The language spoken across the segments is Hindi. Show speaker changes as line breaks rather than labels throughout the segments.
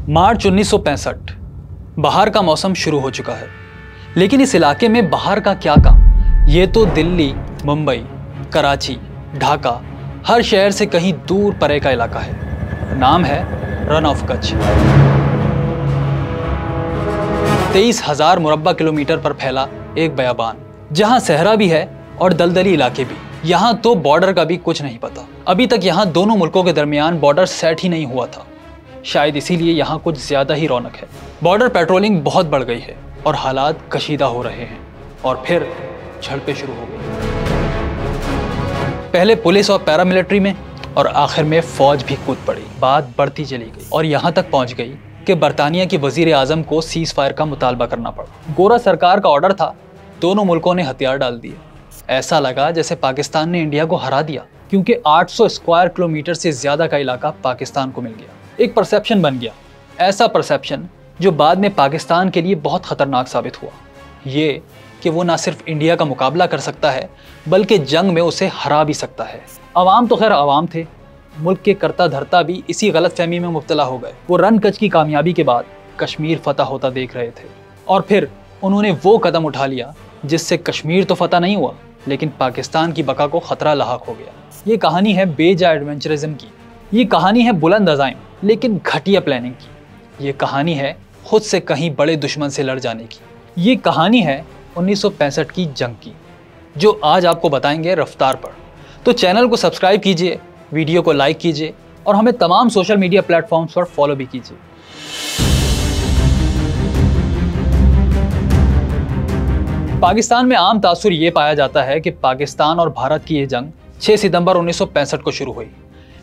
मार्च 1965 बाहर का मौसम शुरू हो चुका है, लेकिन इस इलाके में बाहर का क्या काम। ये तो दिल्ली, मुंबई, कराची, ढाका, हर शहर से कहीं दूर परे का इलाका है। नाम है रन ऑफ कच्छ। 23,000 मुरब्बा किलोमीटर पर फैला एक बयाबान, जहां सहरा भी है और दलदली इलाके भी। यहाँ तो बॉर्डर का भी कुछ नहीं पता। अभी तक यहाँ दोनों मुल्कों के दरमियान बॉर्डर सेट ही नहीं हुआ था। शायद इसीलिए यहाँ कुछ ज्यादा ही रौनक है। बॉर्डर पेट्रोलिंग बहुत बढ़ गई है और हालात कशीदा हो रहे हैं। और फिर झड़पें शुरू हो गई, पहले पुलिस और पैरामिलिट्री में, और आखिर में फौज भी कूद पड़ी। बात बढ़ती चली गई और यहाँ तक पहुँच गई कि बरतानिया की वजीर आजम को सीज फायर का मुतालबा करना पड़ा। गोरा सरकार का ऑर्डर था, दोनों मुल्कों ने हथियार डाल दिए। ऐसा लगा जैसे पाकिस्तान ने इंडिया को हरा दिया, क्योंकि 800 स्क्वायर किलोमीटर से ज्यादा का इलाका पाकिस्तान को मिल गया। एक परसेप्शन बन गया, ऐसा परसेप्शन जो बाद में पाकिस्तान के लिए बहुत खतरनाक साबित हुआ। ये कि वो ना सिर्फ इंडिया का मुकाबला कर सकता है, बल्कि जंग में उसे हरा भी सकता है। अवाम तो खैर अवाम थे, मुल्क के करता धरता भी इसी गलतफहमी में मुब्तला हो गए। वो रन कच्छ की कामयाबी के बाद कश्मीर फतह होता देख रहे थे, और फिर उन्होंने वो कदम उठा लिया जिससे कश्मीर तो फतह नहीं हुआ, लेकिन पाकिस्तान की बका को खतरा लाहक हो गया। ये कहानी है बेजा एडवेंचरिज्म की। ये कहानी है बुलंद अज़ाइम लेकिन घटिया प्लानिंग की। ये कहानी है खुद से कहीं बड़े दुश्मन से लड़ जाने की। ये कहानी है 1965 की जंग की, जो आज आपको बताएंगे रफ्तार पर। तो चैनल को सब्सक्राइब कीजिए, वीडियो को लाइक कीजिए और हमें तमाम सोशल मीडिया प्लेटफॉर्म्स पर फॉलो भी कीजिए। पाकिस्तान में आम तासुर ये पाया जाता है कि पाकिस्तान और भारत की ये जंग 6 सितंबर 1965 को शुरू हुई,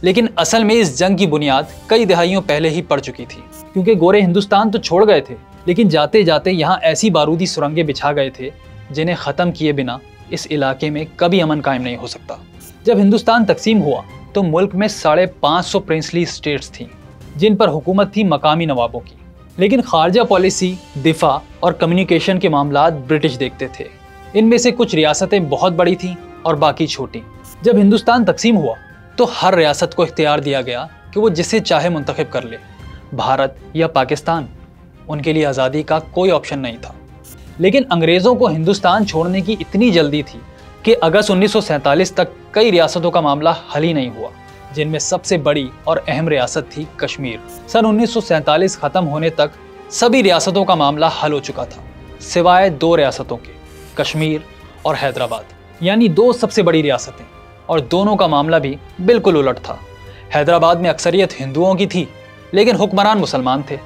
लेकिन असल में इस जंग की बुनियाद कई दहाइयों पहले ही पड़ चुकी थी। क्योंकि गोरे हिंदुस्तान तो छोड़ गए थे, लेकिन जाते जाते यहाँ ऐसी बारूदी सुरंगें बिछा गए थे जिन्हें ख़त्म किए बिना इस इलाके में कभी अमन कायम नहीं हो सकता। जब हिंदुस्तान तकसीम हुआ तो मुल्क में 550 प्रिंसली स्टेट्स थीं, जिन पर हुकूमत थी मकामी नवाबों की। लेकिन खारजा पॉलिसी, दिफा और कम्युनिकेशन के मामलात ब्रिटिश देखते थे। इनमें से कुछ रियासतें बहुत बड़ी थीं और बाकी छोटी। जब हिंदुस्तान तकसीम हुआ तो हर रियासत को इख्तियार दिया गया कि वो जिसे चाहे मुंतखब कर ले, भारत या पाकिस्तान। उनके लिए आज़ादी का कोई ऑप्शन नहीं था। लेकिन अंग्रेज़ों को हिंदुस्तान छोड़ने की इतनी जल्दी थी कि अगस्त 1947 तक कई रियासतों का मामला हल ही नहीं हुआ, जिनमें सबसे बड़ी और अहम रियासत थी कश्मीर। सन 1947 ख़त्म होने तक सभी रियासतों का मामला हल हो चुका था, सिवाय 2 रियासतों के, कश्मीर और हैदराबाद, यानी 2 सबसे बड़ी रियासतें। और दोनों का मामला भी बिल्कुल उलट था। हैदराबाद में अक्सरियत हिंदुओं की थी, लेकिन हुक्मरान मुसलमान थे,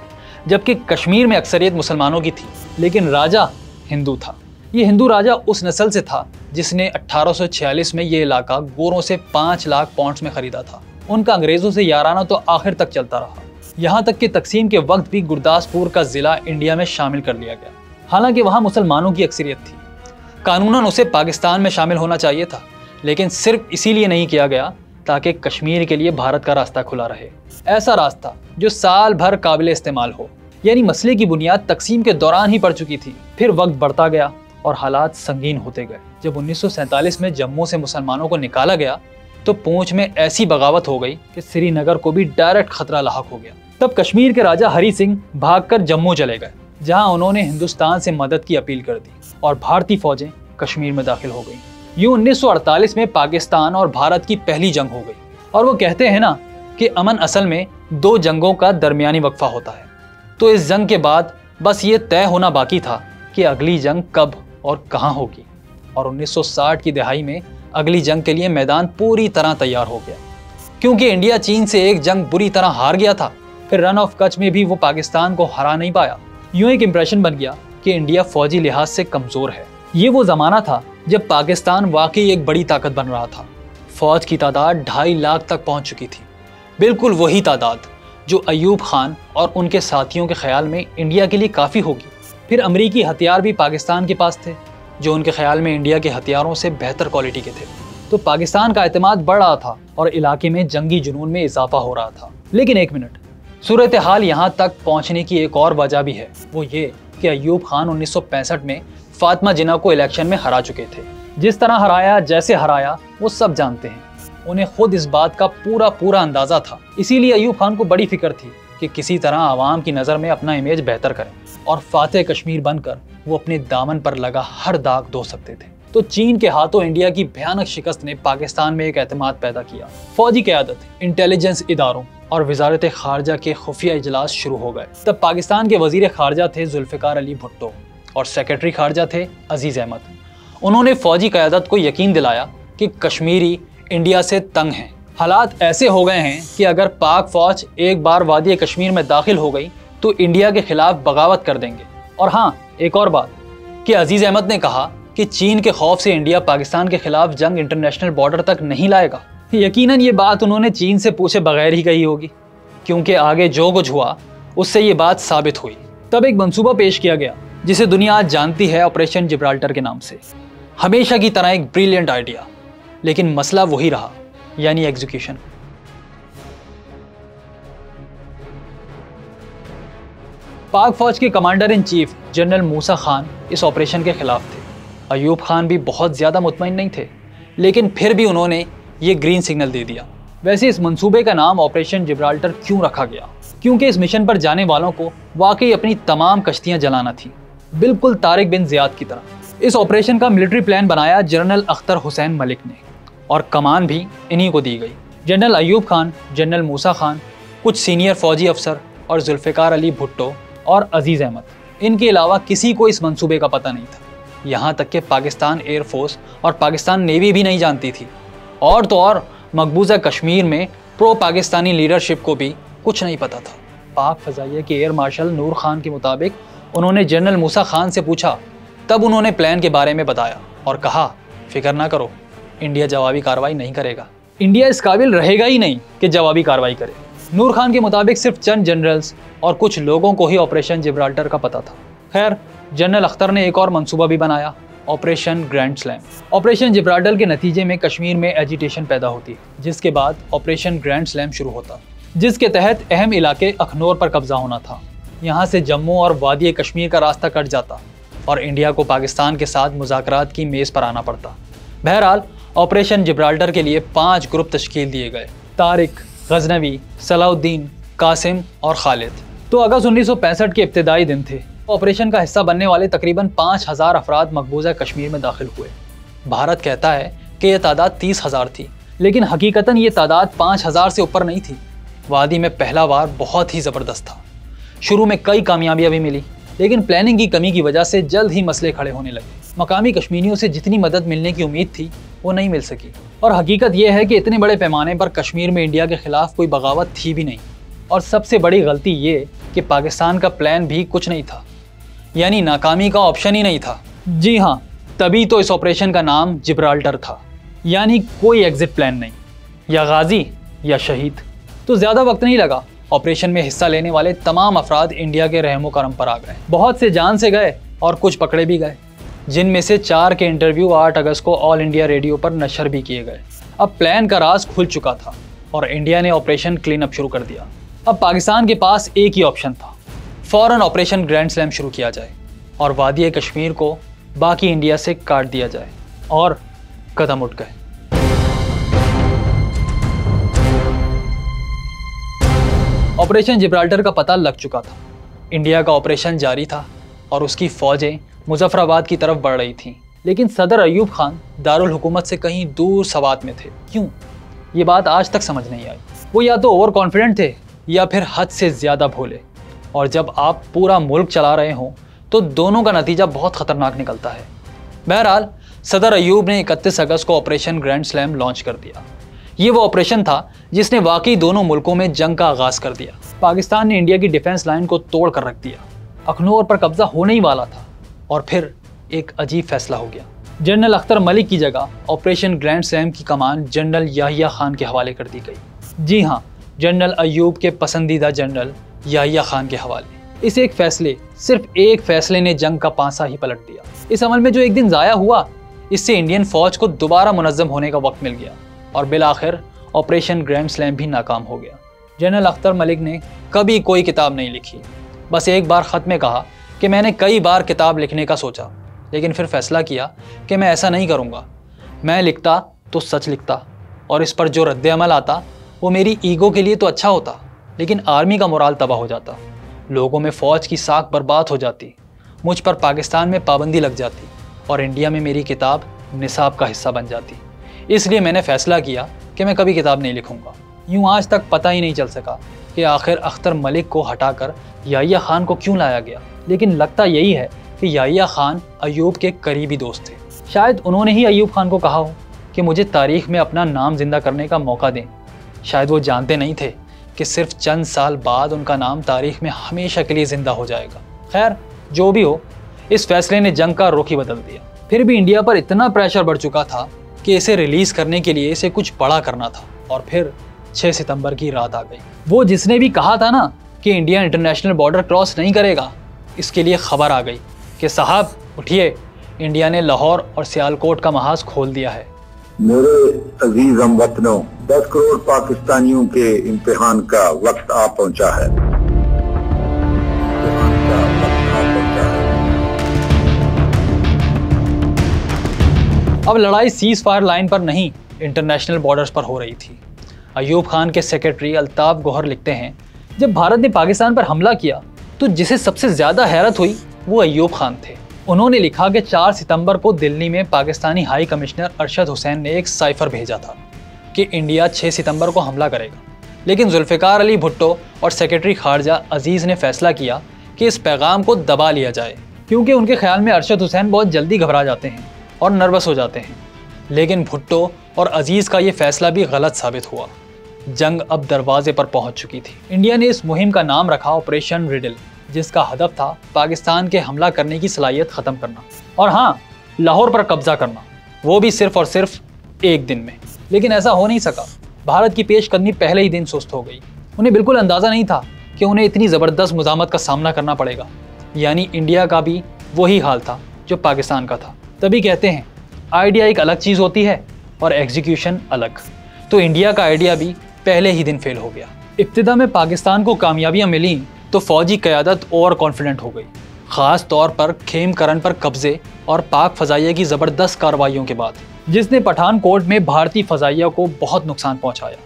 जबकि कश्मीर में अक्सरियत मुसलमानों की थी, लेकिन राजा हिंदू था। ये हिंदू राजा उस नस्ल से था जिसने 1846 में ये इलाका गोरों से 5 लाख पाउंड्स में खरीदा था। उनका अंग्रेज़ों से याराना तो आखिर तक चलता रहा, यहाँ तक कि तकसीम के वक्त भी गुरदासपुर का ज़िला इंडिया में शामिल कर लिया गया। हालांकि वहाँ मुसलमानों की अक्सरियत थी। कानूनन उसे पाकिस्तान में शामिल होना चाहिए था, लेकिन सिर्फ इसीलिए नहीं किया गया ताकि कश्मीर के लिए भारत का रास्ता खुला रहे। ऐसा रास्ता जो साल भर काबिल इस्तेमाल हो। यानी मसले की बुनियाद तकसीम के दौरान ही पड़ चुकी थी। फिर वक्त बढ़ता गया और हालात संगीन होते गए। जब 1947 में जम्मू से मुसलमानों को निकाला गया तो पूंछ में ऐसी बगावत हो गई कि श्रीनगर को भी डायरेक्ट खतरा लाहक हो गया। तब कश्मीर के राजा हरी सिंह भागकर जम्मू चले गए, जहां उन्होंने हिंदुस्तान से मदद की अपील कर दी और भारतीय फौजें कश्मीर में दाखिल हो गई। यूं 1948 में पाकिस्तान और भारत की पहली जंग हो गई। और वो कहते हैं ना कि अमन असल में 2 जंगों का दरमियानी वक्फा होता है। तो इस जंग के बाद बस ये तय होना बाकी था कि अगली जंग कब और कहां होगी। और 1960 की दहाई में अगली जंग के लिए मैदान पूरी तरह तैयार हो गया। क्योंकि इंडिया चीन से एक जंग बुरी तरह हार गया था, फिर रन ऑफ कच्छ में भी वो पाकिस्तान को हरा नहीं पाया। यूं एक इंप्रेशन बन गया कि इंडिया फौजी लिहाज से कमज़ोर है। ये वो ज़माना था जब पाकिस्तान वाकई एक बड़ी ताकत बन रहा था। फौज की तादाद 2.5 लाख तक पहुंच चुकी थी, बिल्कुल वही तादाद जो अयूब खान और उनके साथियों के ख्याल में इंडिया के लिए काफ़ी होगी। फिर अमरीकी हथियार भी पाकिस्तान के पास थे, जो उनके ख्याल में इंडिया के हथियारों से बेहतर क्वालिटी के थे। तो पाकिस्तान का एतमाद बढ़ रहा था और इलाके में जंगी जुनून में इजाफा हो रहा था। लेकिन एक मिनट, सूरत हाल यहाँ तक पहुँचने की एक और वजह भी है। वो ये कि अयूब खान 1965 में फातिमा जिन्ना को इलेक्शन में हरा चुके थे। जिस तरह हराया, जैसे हराया, वो सब जानते हैं। उन्हें खुद इस बात का पूरा अंदाजा था। इसीलिए अयूब खान को बड़ी फिक्र थी कि किसी तरह आवाम की नज़र में अपना इमेज बेहतर करें और फातेह कश्मीर बनकर वो अपने दामन पर लगा हर दाग धो सकते थे। तो चीन के हाथों इंडिया की भयानक शिकस्त ने पाकिस्तान में एक एतमाद पैदा किया। फौजी क़यादत, इंटेलिजेंस इदारों और वजारत खारजा के खुफिया इजलास शुरू हो गए। तब पाकिस्तान के वजीर खारजा थे जुल्फ़िकार अली भुट्टो और सेक्रेटरी खारजा थे अजीज़ अहमद। उन्होंने फौजी क़यादत को यकीन दिलाया कि कश्मीरी इंडिया से तंग हैं। हालात ऐसे हो गए हैं कि अगर पाक फौज एक बार वादी कश्मीर में दाखिल हो गई तो इंडिया के खिलाफ बगावत कर देंगे। और हाँ, एक और बात कि अजीज़ अहमद ने कहा कि चीन के खौफ से इंडिया पाकिस्तान के खिलाफ जंग इंटरनेशनल बॉर्डर तक नहीं लाएगा। यकीनन ये बात उन्होंने चीन से पूछे बगैर ही कही होगी, क्योंकि आगे जो कुछ हुआ उससे ये बात साबित हुई। तब एक मंसूबा पेश किया गया जिसे दुनिया आज जानती है ऑपरेशन जिब्राल्टर के नाम से। हमेशा की तरह एक ब्रिलियंट आइडिया, लेकिन मसला वही रहा, यानी एग्जीक्यूशन। पाक फौज के कमांडर इन चीफ जनरल मूसा खान इस ऑपरेशन के खिलाफ थे। अयूब खान भी बहुत ज़्यादा मुतमईन नहीं थे, लेकिन फिर भी उन्होंने ये ग्रीन सिग्नल दे दिया। वैसे इस मंसूबे का नाम ऑपरेशन जिब्राल्टर क्यों रखा गया? क्योंकि इस मिशन पर जाने वालों को वाकई अपनी तमाम कश्तियाँ जलाना थी, बिल्कुल तारिक बिन ज़ियाद की तरह। इस ऑपरेशन का मिलिट्री प्लान बनाया जनरल अख्तर हुसैन मलिक ने और कमान भी इन्हीं को दी गई। जनरल अयूब खान, जनरल मूसा खान, कुछ सीनियर फौजी अफसर और जुल्फ़िकार अली भुट्टो और अजीज़ अहमद, इनके अलावा किसी को इस मंसूबे का पता नहीं था। यहाँ तक कि पाकिस्तान एयरफोर्स और पाकिस्तान नेवी भी नहीं जानती थी। और तो और मकबूजा कश्मीर में प्रो पाकिस्तानी लीडरशिप को भी कुछ नहीं पता था। पाक फ़ज़ाइया के एयर मार्शल नूर खान के मुताबिक उन्होंने जनरल मूसा खान से पूछा, तब उन्होंने प्लान के बारे में बताया और कहा, फिक्र ना करो, इंडिया जवाबी कार्रवाई नहीं करेगा। इंडिया इस काबिल रहेगा ही नहीं कि जवाबी कार्रवाई करे। नूर खान के मुताबिक सिर्फ चंद जनरल्स और कुछ लोगों को ही ऑपरेशन जिब्राल्टर का पता था। खैर, जनरल अख्तर ने एक और मंसूबा भी बनाया, operation grand slam. Operation Gibraltar के नतीजे में कश्मीर में एजिटेशन पैदा होती, जिसके बाद ऑपरेशन ग्रैंड स्लैम शुरू होता, जिसके तहत अहम इलाके अखनौर पर कब्जा होना था। यहाँ से जम्मू और वादी कश्मीर का रास्ता कट जाता और इंडिया को पाकिस्तान के साथ मुज़ाकरात की मेज़ पर आना पड़ता। बहरहाल ऑपरेशन जिब्राल्टर के लिए 5 ग्रुप तश्कील दिए गए, तारिक, गजनवी, सलाउद्दीन, कासिम और खालिद। तो अगस्त 1965 के इब्तिदाई दिन थे। ऑपरेशन का हिस्सा बनने वाले तकरीबन 5000 अफराद मकबूजा कश्मीर में दाखिल हुए। भारत कहता है कि यह तादाद 30,000 थी, लेकिन हकीकतन ये तादाद 5000 से ऊपर नहीं थी। वादी में पहला वार बहुत ही ज़बरदस्त था। शुरू में कई कामयाबियां भी मिली, लेकिन प्लानिंग की कमी की वजह से जल्द ही मसले खड़े होने लगे। मकामी कश्मीरियों से जितनी मदद मिलने की उम्मीद थी वो नहीं मिल सकी। और हकीकत यह है कि इतने बड़े पैमाने पर कश्मीर में इंडिया के खिलाफ कोई बगावत थी भी नहीं। और सबसे बड़ी गलती ये कि पाकिस्तान का प्लान भी कुछ नहीं था, यानी नाकामी का ऑप्शन ही नहीं था। जी हाँ, तभी तो इस ऑपरेशन का नाम जिब्राल्टर था, यानी कोई एग्जिट प्लान नहीं, या गाजी या शहीद। तो ज़्यादा वक्त नहीं लगा, ऑपरेशन में हिस्सा लेने वाले तमाम अफराद इंडिया के रहमो करम पर आ गए। बहुत से जान से गए और कुछ पकड़े भी गए, जिनमें से 4 के इंटरव्यू 8 अगस्त को ऑल इंडिया रेडियो पर नशर भी किए गए। अब प्लान का राज खुल चुका था और इंडिया ने ऑपरेशन क्लीन अप शुरू कर दिया। अब पाकिस्तान के पास एक ही ऑप्शन था, फ़ौरन ऑपरेशन ग्रैंड स्लैम शुरू किया जाए और वादी कश्मीर को बाकी इंडिया से काट दिया जाए। और कदम उठ गए। ऑपरेशन जिब्राल्टर का पता लग चुका था। इंडिया का ऑपरेशन जारी था और उसकी फ़ौजें मुजफ्फराबाद की तरफ बढ़ रही थीं। लेकिन सदर अयूब खान दारुल हुकूमत से कहीं दूर सवात में थे। क्यों? ये बात आज तक समझ नहीं आई। वो या तो ओवर कॉन्फिडेंट थे या फिर हद से ज़्यादा भोले। और जब आप पूरा मुल्क चला रहे हों तो दोनों का नतीजा बहुत ख़तरनाक निकलता है। बहरहाल सदर अयूब ने 31 अगस्त को ऑपरेशन ग्रैंड स्लैम लॉन्च कर दिया। ये वो ऑपरेशन था जिसने वाकई दोनों मुल्कों में जंग का आगाज़ कर दिया। पाकिस्तान ने इंडिया की डिफेंस लाइन को तोड़ कर रख दिया। अखनौर पर कब्जा होने ही वाला था और फिर एक अजीब फैसला हो गया। जनरल अख्तर मलिक की जगह ऑपरेशन ग्रैंड स्लैम की कमान जनरल याहिया खान के हवाले कर दी गई। जी हाँ, जनरल अयूब के पसंदीदा जनरल याहिया खान के हवाले। इस एक फैसले, सिर्फ एक फैसले ने जंग का पांसा ही पलट दिया। इस अमल में जो एक दिन ज़ाया हुआ, इससे इंडियन फौज को दोबारा मुनज़्ज़म होने का वक्त मिल गया और बिलाखिर ऑपरेशन ग्रैंड स्लैम भी नाकाम हो गया। जनरल अख्तर मलिक ने कभी कोई किताब नहीं लिखी, बस एक बार ख़त में कहा कि मैंने कई बार किताब लिखने का सोचा, लेकिन फिर फैसला किया कि मैं ऐसा नहीं करूँगा। मैं लिखता तो सच लिखता और इस पर जो रद्द अमल आता वो मेरी ईगो के लिए तो अच्छा होता, लेकिन आर्मी का मोराल तबाह हो जाता, लोगों में फौज की साख बर्बाद हो जाती, मुझ पर पाकिस्तान में पाबंदी लग जाती और इंडिया में मेरी किताब निसाब का हिस्सा बन जाती। इसलिए मैंने फैसला किया कि मैं कभी किताब नहीं लिखूंगा। यूँ आज तक पता ही नहीं चल सका कि आखिर अख्तर मलिक को हटाकर याहिया खान को क्यों लाया गया, लेकिन लगता यही है कि याहिया खान अयूब के करीबी दोस्त थे। शायद उन्होंने ही अयूब खान को कहा हो कि मुझे तारीख में अपना नाम जिंदा करने का मौका दें। शायद वो जानते नहीं थे कि सिर्फ चंद साल बाद उनका नाम तारीख में हमेशा के लिए जिंदा हो जाएगा। खैर, जो भी हो, इस फैसले ने जंग का रुख ही बदल दिया। फिर भी इंडिया पर इतना प्रेशर बढ़ चुका था कि इसे रिलीज करने के लिए इसे कुछ बड़ा करना था। और फिर 6 सितंबर की रात आ गई। वो जिसने भी कहा था ना कि इंडिया इंटरनेशनल बॉर्डर क्रॉस नहीं करेगा, इसके लिए खबर आ गई कि साहब उठिए, इंडिया ने लाहौर और सियालकोट का महाज खोल दिया है।
मेरे अजीज हमवतनों, 10 करोड़ पाकिस्तानियों के इम्तिहान का वक्त आ पहुंचा है।
अब लड़ाई सीज फायर लाइन पर नहीं, इंटरनेशनल बॉर्डर्स पर हो रही थी। अयूब खान के सेक्रेटरी अल्ताफ गौहर लिखते हैं, जब भारत ने पाकिस्तान पर हमला किया तो जिसे सबसे ज़्यादा हैरत हुई वो अयूब खान थे। उन्होंने लिखा कि 4 सितंबर को दिल्ली में पाकिस्तानी हाई कमिश्नर अरशद हुसैन ने एक साइफर भेजा था कि इंडिया 6 सितंबर को हमला करेगा, लेकिन जुल्फ़िकार अली भुट्टो और सेक्रेटरी खारजा अजीज़ ने फैसला किया कि इस पैगाम को दबा लिया जाए, क्योंकि उनके ख्याल में अरशद हुसैन बहुत जल्दी घबरा जाते हैं और नर्वस हो जाते हैं। लेकिन भुट्टो और अजीज़ का ये फैसला भी गलत साबित हुआ। जंग अब दरवाजे पर पहुंच चुकी थी। इंडिया ने इस मुहिम का नाम रखा ऑपरेशन रिडल, जिसका हदफ था पाकिस्तान के हमला करने की सलाहियत ख़त्म करना और हाँ, लाहौर पर कब्जा करना, वो भी सिर्फ और सिर्फ एक दिन में। लेकिन ऐसा हो नहीं सका। भारत की पेशकदमी पहले ही दिन सुस्त हो गई। उन्हें बिल्कुल अंदाज़ा नहीं था कि उन्हें इतनी ज़बरदस्त मुज़ामत का सामना करना पड़ेगा। यानी इंडिया का भी वही हाल था जो पाकिस्तान का था। तभी कहते हैं आइडिया एक अलग चीज़ होती है और एग्जीक्यूशन अलग। तो इंडिया का आइडिया भी पहले ही दिन फेल हो गया। इब्तिदा में पाकिस्तान को कामयाबियां मिली तो फौजी क़यादत ओवर कॉन्फिडेंट हो गई, ख़ास तौर पर खेमकरन पर कब्जे और पाक फ़ज़ाइया की ज़बरदस्त कार्रवाइयों के बाद, जिसने पठानकोट में भारतीय फ़ज़ाइया को बहुत नुकसान पहुंचाया।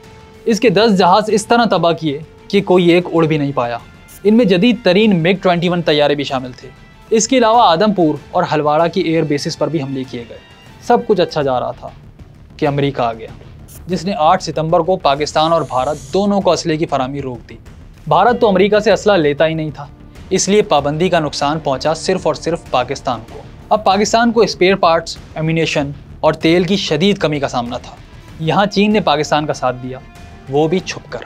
इसके 10 जहाज़ इस तरह तबाह किए कि कोई एक उड़ भी नहीं पाया। इनमें जदीद तरीन MiG-21 तैयारे भी शामिल थे। इसके अलावा आदमपुर और हलवाड़ा की एयर बेसिस पर भी हमले किए गए। सब कुछ अच्छा जा रहा था कि अमेरिका आ गया, जिसने 8 सितंबर को पाकिस्तान और भारत दोनों को असले की फराहमी रोक दी। भारत तो अमेरिका से असला लेता ही नहीं था, इसलिए पाबंदी का नुकसान पहुंचा सिर्फ और सिर्फ पाकिस्तान को। अब पाकिस्तान को स्पेयर पार्ट्स, एम्यूनेशन और तेल की शदीद कमी का सामना था। यहाँ चीन ने पाकिस्तान का साथ दिया, वो भी छुपकर।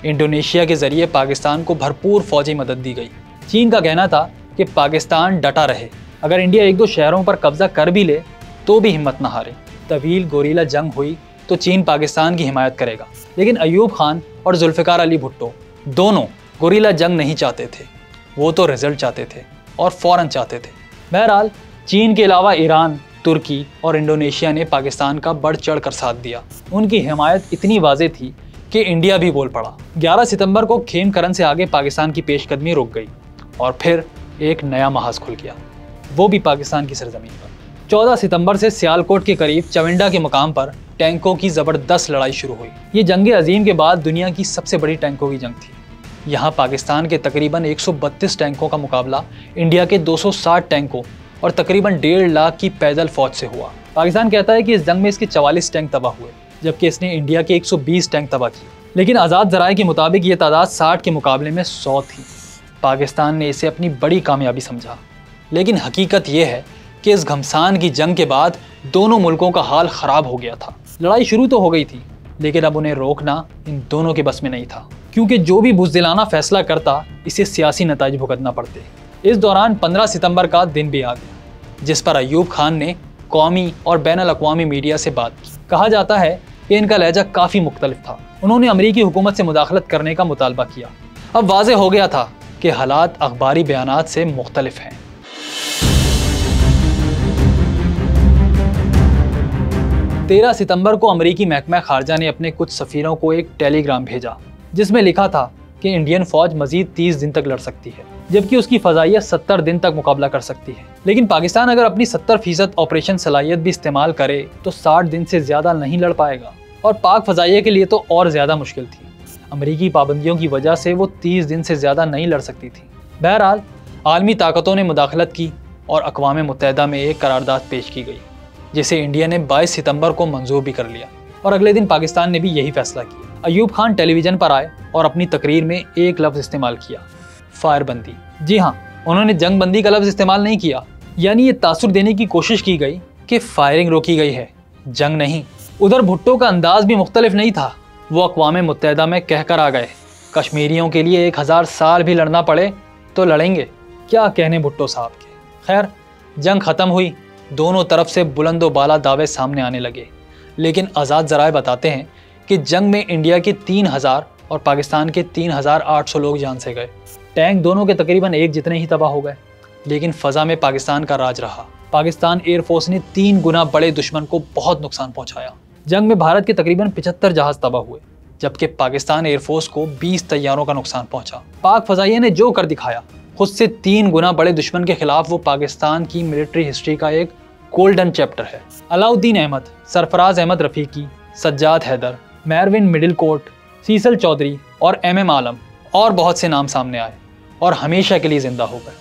इंडोनेशिया के जरिए पाकिस्तान को भरपूर फौजी मदद दी गई। चीन का कहना था कि पाकिस्तान डटा रहे, अगर इंडिया 1-2 शहरों पर कब्जा कर भी ले तो भी हिम्मत न हारे। तवील गोरीला जंग हुई तो चीन पाकिस्तान की हिमायत करेगा। लेकिन अयूब खान और जुल्फ़िकार अली भुट्टो दोनों गोरीला जंग नहीं चाहते थे, वो तो रिजल्ट चाहते थे और फ़ौरन चाहते थे। बहरहाल चीन के अलावा ईरान, तुर्की और इंडोनेशिया ने पाकिस्तान का बढ़ चढ़ कर साथ दिया। उनकी हिमायत इतनी वाज़ेह थी कि इंडिया भी बोल पड़ा। 11 सितंबर को खेमकरन से आगे पाकिस्तान की पेशकदमी रुक गई और फिर एक नया महाज खुल गया, वो भी पाकिस्तान की सरजमीन पर। 14 सितंबर से सियालकोट के करीब चविंडा के मुकाम पर टैंकों की ज़बरदस्त लड़ाई शुरू हुई। ये जंग अजीम के बाद दुनिया की सबसे बड़ी टैंकों की जंग थी। यहाँ पाकिस्तान के तकरीबन 132 टैंकों का मुकाबला इंडिया के 260 टैंकों और तकरीबन 1.5 लाख की पैदल फौज से हुआ। पाकिस्तान कहता है कि इस जंग में इसके 44 टैंक तबाह हुए, जबकि इसने इंडिया के 120 टैंक तबाह किए। लेकिन आज़ाद ज़राए के मुताबिक ये तादाद 60 के मुकाबले में 100 थी। पाकिस्तान ने इसे अपनी बड़ी कामयाबी समझा। लेकिन हकीकत ये है कि इस घमसान की जंग के बाद दोनों मुल्कों का हाल ख़राब हो गया था। लड़ाई शुरू तो हो गई थी, लेकिन अब उन्हें रोकना इन दोनों के बस में नहीं था, क्योंकि जो भी बुज़दिलाना फैसला करता इसे सियासी नताइज भुगतना पड़ते। इस दौरान 15 सितंबर का दिन भी आ गया, जिस पर अयूब खान ने कौमी और बैनुल अक़वामी मीडिया से बात की। कहा जाता है कि इनका लहजा काफ़ी मुख्तलिफ था। उन्होंने अमरीकी हुकूमत से मुदाखलत करने का मुतालबा किया। अब वाज़ेह हो गया था कि हालात अखबारी बयानात से मुख्तलिफ हैं। 13 सितंबर को अमरीकी महकमा खारजा ने अपने कुछ सफ़ीरों को एक टेलीग्राम भेजा, जिसमें लिखा था कि इंडियन फ़ौज मज़ीद 30 दिन तक लड़ सकती है, जबकि उसकी फ़ज़ाइया 70 दिन तक मुकाबला कर सकती है। लेकिन पाकिस्तान अगर अपनी 70% ऑपरेशन सलाहियत भी इस्तेमाल करे तो 60 दिन से ज़्यादा नहीं लड़ पाएगा, और पाक फ़ज़ाइया के लिए तो और ज़्यादा मुश्किल थी। अमेरिकी पाबंदियों की वजह से वो 30 दिन से ज़्यादा नहीं लड़ सकती थी। बहरहाल आलमी ताकतों ने मुदाखलत की और अक़वाम मुत्तहिदा में एक करारदाद पेश की गई, जिसे इंडिया ने 22 सितंबर को मंजूर भी कर लिया और अगले दिन पाकिस्तान ने भी यही फैसला किया। अयूब खान टेलीविज़न पर आए और अपनी तकरीर में एक लफ्ज़ इस्तेमाल किया, फायरबंदी। जी हाँ, उन्होंने जंगबंदी का लफ्ज़ इस्तेमाल नहीं किया। यानी ये तासुर देने की कोशिश की गई कि फायरिंग रोकी गई है, जंग नहीं। उधर भुट्टो का अंदाज भी मुख्तलिफ नहीं था। वो अक़वाम मुत्तहिदा में कहकर आ गए, कश्मीरियों के लिए 1000 साल भी लड़ना पड़े तो लड़ेंगे। क्या कहने भुट्टो साहब के। खैर, जंग ख़त्म हुई, दोनों तरफ से बुलंदो बाला दावे सामने आने लगे, लेकिन आज़ाद ज़राए बताते हैं कि जंग में इंडिया के 3000 और पाकिस्तान के 3800 लोग जान से गए। टैंक दोनों के तकरीबन एक जितने ही तबाह हो गए, लेकिन फ़ज़ा में पाकिस्तान का राज रहा। पाकिस्तान एयरफोर्स ने 3 गुना बड़े दुश्मन को बहुत नुकसान पहुंचाया। जंग में भारत के तकरीबन 75 जहाज तबाह हुए, जबकि पाकिस्तान एयरफोर्स को 20 तैयारों का नुकसान पहुंचा। पाक फ़ज़ाइया ने जो कर दिखाया, खुद से 3 गुना बड़े दुश्मन के खिलाफ वो पाकिस्तान की मिलिट्री हिस्ट्री का एक गोल्डन चैप्टर है। अलाउद्दीन अहमद, सरफराज अहमद रफ़ीकी, सज्जाद हैदर, मेरविन मिडिलकोट, सीसल चौधरी और MM आलम और बहुत से नाम सामने आए और हमेशा के लिए जिंदा हो गए।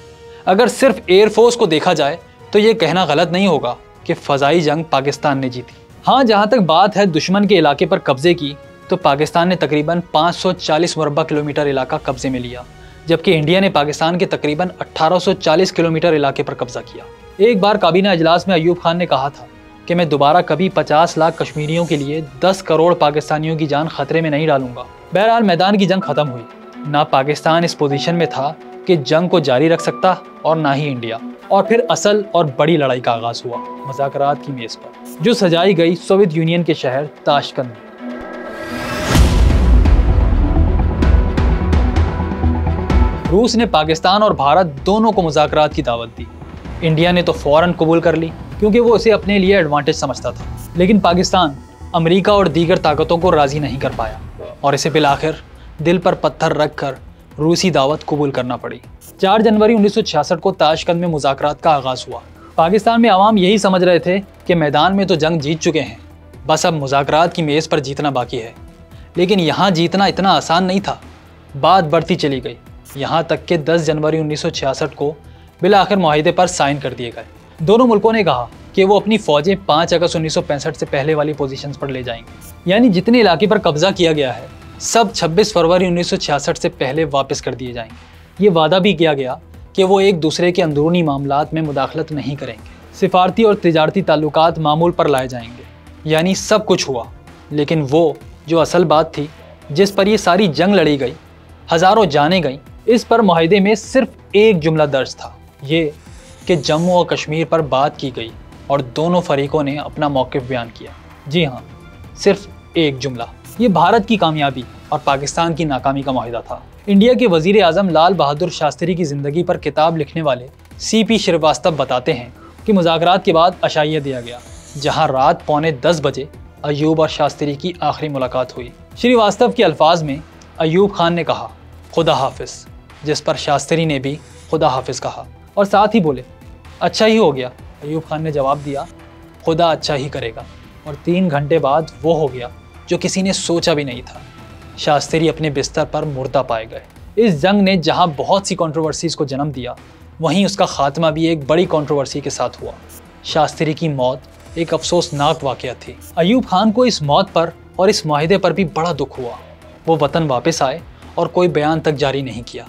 अगर सिर्फ एयरफोर्स को देखा जाए तो ये कहना गलत नहीं होगा कि फ़ज़ाई जंग पाकिस्तान ने जीती। हाँ, जहाँ तक बात है दुश्मन के इलाके पर कब्जे की, तो पाकिस्तान ने तकरीबन 540 मुरब्बा किलोमीटर इलाका कब्जे में लिया, जबकि इंडिया ने पाकिस्तान के तकरीबन 1840 किलोमीटर इलाके पर कब्जा किया। एक बार काबीना इजलास में अयूब खान ने कहा था कि मैं दोबारा कभी 50 लाख कश्मीरियों के लिए 10 करोड़ पाकिस्तानियों की जान खतरे में नहीं डालूंगा। बहरहाल मैदान की जंग खत्म हुई। ना पाकिस्तान इस पोजीशन में था कि जंग को जारी रख सकता और ना ही इंडिया। और फिर असल और बड़ी लड़ाई का आगाज हुआ मुज़ाकरात की मेज़ पर, जो सजाई गई सोवियत यूनियन के शहर ताशकंद में। रूस ने पाकिस्तान और भारत दोनों को मुज़ाकरात की दावत दी। इंडिया ने तो फ़ौरन कबूल कर ली, क्योंकि वो इसे अपने लिए एडवांटेज समझता था। लेकिन पाकिस्तान अमेरिका और दीगर ताकतों को राज़ी नहीं कर पाया और इसे बिलाखिर दिल पर पत्थर रख कर रूसी दावत कबूल करना पड़ी। 4 जनवरी 1966 को ताशकंद में मुज़ाकरात का आगाज़ हुआ। पाकिस्तान में आवाम यही समझ रहे थे कि मैदान में तो जंग जीत चुके हैं, बस अब मुज़ाकरात की मेज़ पर जीतना बाकी है। लेकिन यहाँ जीतना इतना आसान नहीं था। बात बढ़ती चली गई, यहाँ तक कि 10 जनवरी 1966 को बिलाखिर मुआहिदे पर साइन कर दिए गए। दोनों मुल्कों ने कहा कि वो अपनी फ़ौजें 5 अगस्त 1965 से पहले वाली पोजीशंस पर ले जाएंगे। यानी जितने इलाके पर कब्जा किया गया है, सब 26 फरवरी 1966 से पहले वापस कर दिए जाएंगे। ये वादा भी किया गया कि वो एक दूसरे के अंदरूनी मामलात में मुदाखलत नहीं करेंगे। सिफारती और तिजारती ताल्लुकात मामूल पर लाए जाएंगे। यानी सब कुछ हुआ, लेकिन वो जो असल बात थी जिस पर ये सारी जंग लड़ी गई, हज़ारों जानें गईं, इस पर मुआहिदे में सिर्फ एक जुमला दर्ज था, ये कि जम्मू और कश्मीर पर बात की गई और दोनों फरीकों ने अपना मौक़िफ़ बयान किया। जी हाँ, सिर्फ एक जुमला। ये भारत की कामयाबी और पाकिस्तान की नाकामी का मुआहिदा था। इंडिया के वज़ीर आज़म लाल बहादुर शास्त्री की ज़िंदगी पर किताब लिखने वाले CP श्रीवास्तव बताते हैं कि मुज़ाकरात के बाद अशाइया दिया गया, जहाँ रात 9:45 बजे अयूब और शास्त्री की आखिरी मुलाकात हुई। श्रीवास्तव के अल्फाज में अयूब खान ने कहा खुदा हाफिज़, जिस पर शास्त्री ने भी खुदा हाफिज़ कहा और साथ ही बोले अच्छा ही हो गया। अयूब खान ने जवाब दिया खुदा अच्छा ही करेगा, और 3 घंटे बाद वो हो गया जो किसी ने सोचा भी नहीं था। शास्त्री अपने बिस्तर पर मुर्दा पाए गए। इस जंग ने जहां बहुत सी कंट्रोवर्सीज़ को जन्म दिया, वहीं उसका खात्मा भी एक बड़ी कंट्रोवर्सी के साथ हुआ। शास्त्री की मौत एक अफसोसनाक वाक़या थी। अयूब खान को इस मौत पर और इस मुआहिदे पर भी बड़ा दुख हुआ। वो वतन वापस आए और कोई बयान तक जारी नहीं किया,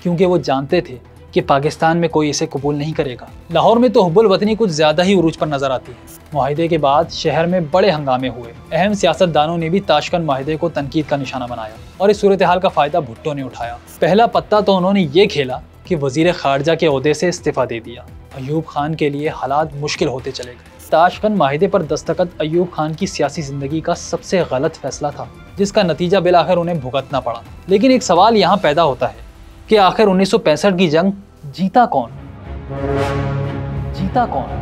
क्योंकि वो जानते थे कि पाकिस्तान में कोई इसे कबूल नहीं करेगा। लाहौर में तो हुब्बुल वतनी कुछ ज़्यादा ही उरूज पर नजर आती है। मुआहिदे के बाद शहर में बड़े हंगामे हुए। अहम सियासतदानों ने भी ताशकंद मुआहिदे को तनकीद का निशाना बनाया और इस सूरत हाल का फ़ायदा भुट्टो ने उठाया। पहला पत्ता तो उन्होंने ये खेला कि वज़ीर ख़ारजा के ओहदे से इस्तीफ़ा दे दिया। अयूब खान के लिए हालात मुश्किल होते चले गए। ताशकंद मुआहिदे पर दस्तखत अयूब खान की सियासी ज़िंदगी का सबसे गलत फैसला था, जिसका नतीजा बिलाखिर उन्हें भुगतना पड़ा। लेकिन एक सवाल यहाँ पैदा होता है कि आखिर 1965 की जंग जीता कौन? जीता कौन?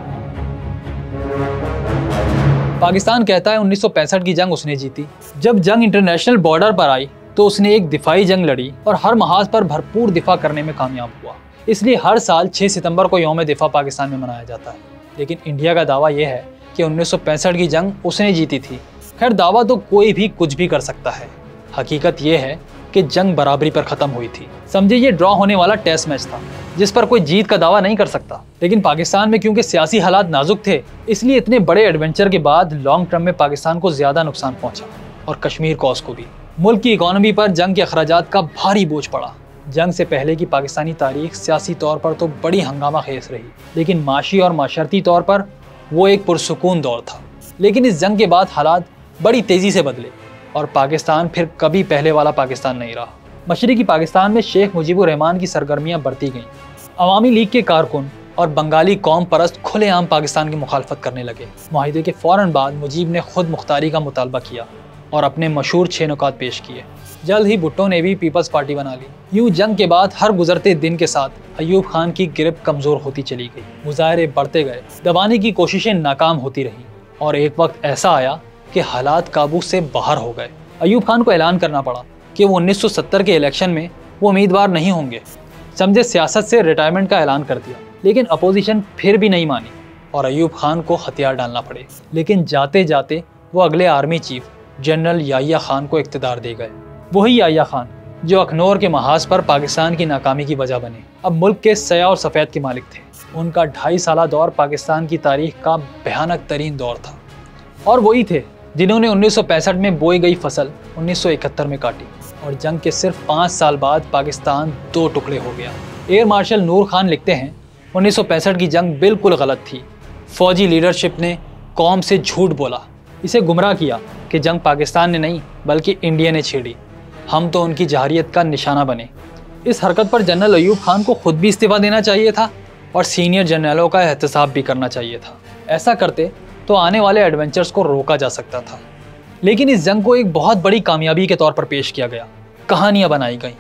पाकिस्तान कहता है 1965 की जंग उसने जीती। जब जंग इंटरनेशनल बॉर्डर पर आई तो उसने एक दिफाई जंग लड़ी और हर महाज पर भरपूर दिफा करने में कामयाब हुआ। इसलिए हर साल 6 सितंबर को यौम दिफा पाकिस्तान में मनाया जाता है। लेकिन इंडिया का दावा यह है कि 1965 की जंग उसने जीती थी। खैर, दावा तो कोई भी कुछ भी कर सकता है, हकीकत ये है कि जंग बराबरी पर खत्म हुई थी। समझे ये ड्रॉ होने वाला टेस्ट मैच था जिस पर कोई जीत का दावा नहीं कर सकता। लेकिन पाकिस्तान में क्योंकि सियासी हालात नाजुक थे, इसलिए इतने बड़े एडवेंचर के बाद लॉन्ग टर्म में पाकिस्तान को ज्यादा नुकसान पहुंचा और कश्मीर कॉज को भी। मुल्क की इकोनॉमी पर जंग के अखराजात का भारी बोझ पड़ा। जंग से पहले की पाकिस्तानी तारीख सियासी तौर पर तो बड़ी हंगामा खेज रही, लेकिन माशी और माशरती तौर पर वो एक पुरसुकून दौर था। लेकिन इस जंग के बाद हालात बड़ी तेजी से बदले और पाकिस्तान फिर कभी पहले वाला पाकिस्तान नहीं रहा। मशरिकी पाकिस्तान में शेख मुजीबुर रहमान की सरगर्मियां बढ़ती गईं। अवामी लीग के कारकुन और बंगाली कौम परस्त खुलेआम पाकिस्तान की मुखालफत करने लगे। मुआहिदे के फ़ौरन बाद मुजीब ने खुद मुख्तारी का मुतालबा किया और अपने मशहूर 6 नुकात पेश किए। जल्द ही भुट्टो ने भी पीपल्स पार्टी बना ली। यूं जंग के बाद हर गुजरते दिन के साथ अयूब खान की गिरफ्त कमज़ोर होती चली गई। मुजाहरे बढ़ते गए, दबाने की कोशिशें नाकाम होती रहीं और एक वक्त ऐसा आया कि हालात काबू से बाहर हो गए। अयूब खान को ऐलान करना पड़ा कि वो 1970 के इलेक्शन में वो उम्मीदवार नहीं होंगे। समझे सियासत से रिटायरमेंट का ऐलान कर दिया, लेकिन अपोजिशन फिर भी नहीं मानी और अयूब खान को हथियार डालना पड़े। लेकिन जाते जाते वो अगले army chief general Yahya Khan को इक़्तिदार दे गए। वही याहिया खान जो अखनौर के महाज पर पाकिस्तान की नाकामी की वजह बने, अब मुल्क के सया और सफ़ेद के मालिक थे। उनका 2.5 साला दौर पाकिस्तान की तारीख का भयानक तरीन दौर था और वही थे जिन्होंने 1965 में बोई गई फसल 1971 में काटी और जंग के सिर्फ 5 साल बाद पाकिस्तान 2 टुकड़े हो गया। एयर मार्शल नूर खान लिखते हैं, 1965 की जंग बिल्कुल गलत थी। फौजी लीडरशिप ने कौम से झूठ बोला, इसे गुमराह किया कि जंग पाकिस्तान ने नहीं बल्कि इंडिया ने छेड़ी। हम तो उनकी जहारियत का निशाना बने। इस हरकत पर जनरल अयूब खान को खुद भी इस्तीफा देना चाहिए था और सीनियर जनरलों का एहतसाब भी करना चाहिए था। ऐसा करते तो आने वाले एडवेंचर्स को रोका जा सकता था। लेकिन इस जंग को एक बहुत बड़ी कामयाबी के तौर पर पेश किया गया। कहानियाँ बनाई गईं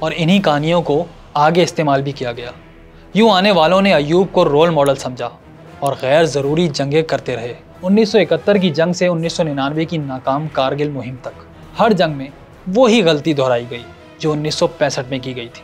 और इन्हीं कहानियों को आगे इस्तेमाल भी किया गया। यूँ आने वालों ने अयूब को रोल मॉडल समझा और गैर ज़रूरी जंगें करते रहे। 1971 की जंग से 1999 की नाकाम कारगिल मुहिम तक हर जंग में वो ही गलती दोहराई गई जो 1965 में की गई थी।